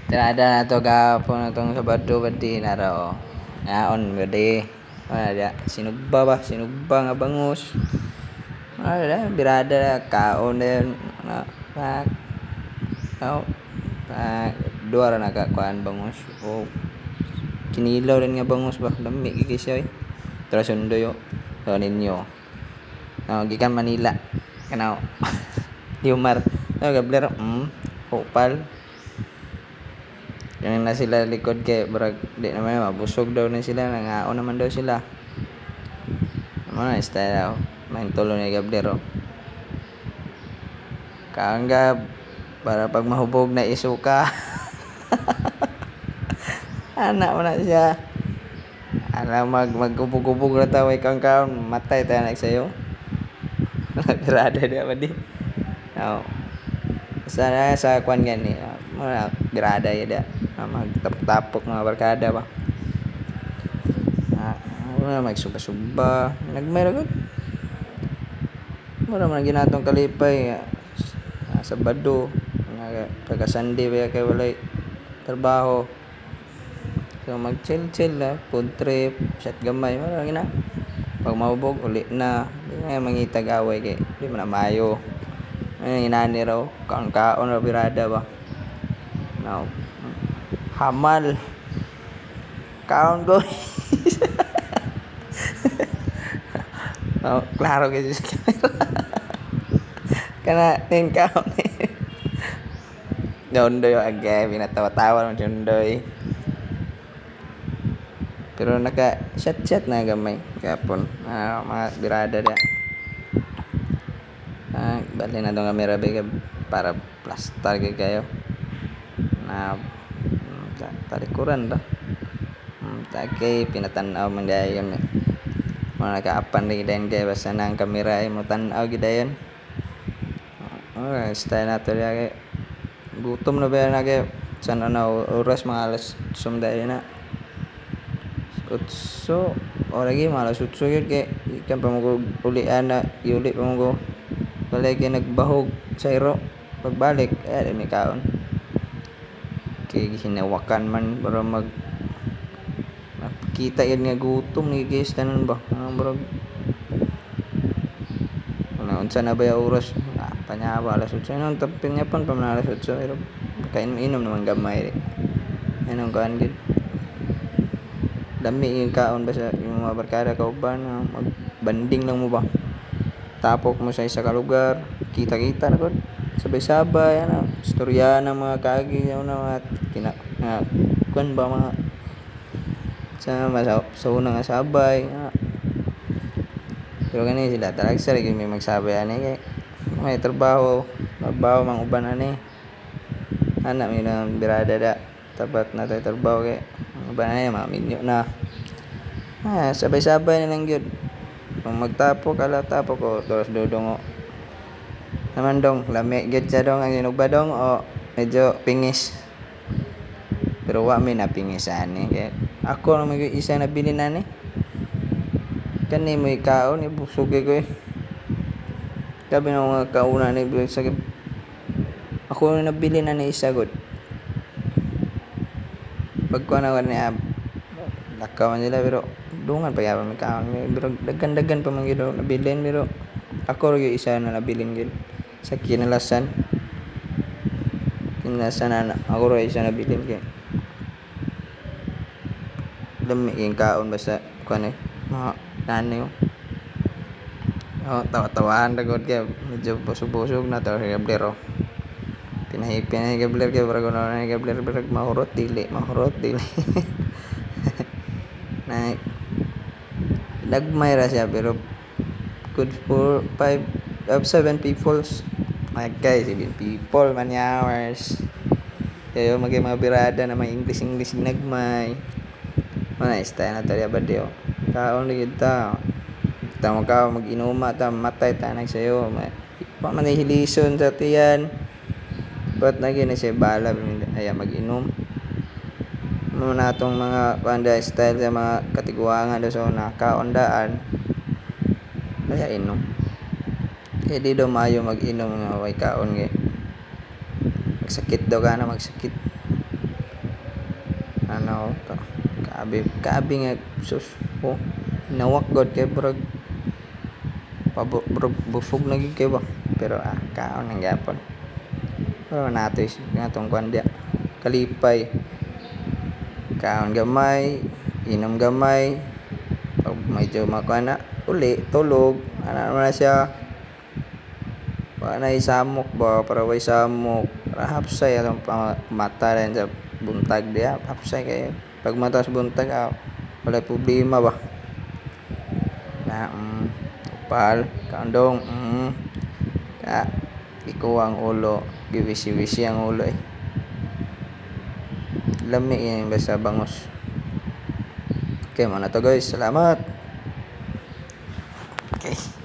Tirada na to gapon na tong Sabado badi na raw. Naon badi. Wala sinugba ba? Sinugba nga bangus. Wala birada kaon din na pak. Aw. Pa dua ra nakakuan bangus. O kinilaw din nga bangus ba? Lami gigi siya eh. Tara sundo yo. So ninyo. Gikan Manila. Kanaw. Yumar. Gabler. Opal. Yung na sila likod kay brag di naman mabusog daw na sila, nangaon naman daw sila. Ano style daw main tulo ni Gablero kaanggab para pag mahubog na isuka. Anak mo na siya, alam magkubog-kubog na taway kang kaon matay tayo na sa'yo. Birada dia ba di sana sa kwan gani mga birada ya da magtapok mga barkada ba wala magsuba-suba nagmayroon wala man ginatong kalipay Sabado pagka Sunday ba kay walay trabaho so mag chill food trip shot gamay wala gina pag mahubog uli na di na mangitag away kay di man na mayo inani raw kaon raw birada ba now hamal kaon ko. Klaro kasi sa camera kana tin kaon Dondoy agay pinatawa-tawa ng Dondoy pero naka chat na gamay kapon mga birada da bali na dong kamera bega para plaster kayo na talikuran ba takay pinatanaw man dayon mga nakaapan rin dayon kay basta na ang kamera ay mo tanaw gidayon style na to kay gutom na ba na kay sana na oras mga alas sumdayon na utso o lagi malas utso yun kay ikan pa mo ulian na iuli pa mo balay kay nagbahog sa iro pagbalik ay may kaon kay hinawakan man para kita yan nga gutom ni guys tanan ba bro unsa na ba oras panyaba alas 8 nang tapin niya pan alas 8 pero kain-inom naman gamay anong kaan gid dami yung kaon ba sa yung mga barkada kauban magbanding lang mo ba tapok mo sa isa ka lugar kita-kita na gud sabay-sabay istorya ng mga kagi na mga kuan ba mga sa unang sabay pero gani sila talaga sa may magsabay ani kay may trabaho mang uban ani anak mi na birada da tapat na tayo trabaho kay uban ani mga minyo na sabay-sabay na lang gyud kung magtapok ko dos dodong naman dong lami gyud sa dong ang inugba dong o medyo pingis pero wa mi na pingis ani kay ako na may isa na bilin ani kani mo ikaon ibusog ko sabi ng mga kauna ni ako na nabili na ni isa god pagkuha na niya lakaw nila pero dungan pa yaman may kaon pero dagan pa man gyud nabilin pero ako ro isa na nabilin gyud sa kinalasan na ako ro isa nabilin kay dami yung kaon basta kuan mga nani tawa-tawaan dagod kay medyo busog-busog na to Gablero pinahipin ni Gabler kay para kuno ni Gabler berag mahurot dili na nagmay ra siya pero good for 7 peoples my guys 7 people man hours kayo mga birada na may English nagmay mana style na tali abadyo kaon ligid ta mo ka mag-inuma ta matay ta nagsayo pa man hilison sa tiyan but na gina siya bala ay mag-inom mo na tong mga panda style sa mga katiguangan do so nakaondaan kaya inom kaya di daw mayo mag-inom nga way kaon kay magsakit daw kana magsakit ano to, kaabi nga sus oh, nawak god kay brog bufog na gid kay ba, pero kaon ang gyapon. Oh, nato is natong kwan dia kalipay, kaon gamay, inom gamay, pag medyo makuha na uli tulog ana naman na siya. Wala na isamok ba para way samok para hapsay atong mata rin sa buntag diya, hapsay kayo pag mata sa buntag wala problema ba na upal kaundong ka ikuha ang ulo, giwisi-wisi ang ulo lami yan basta bangos. Okay, muna to guys, salamat. Okay.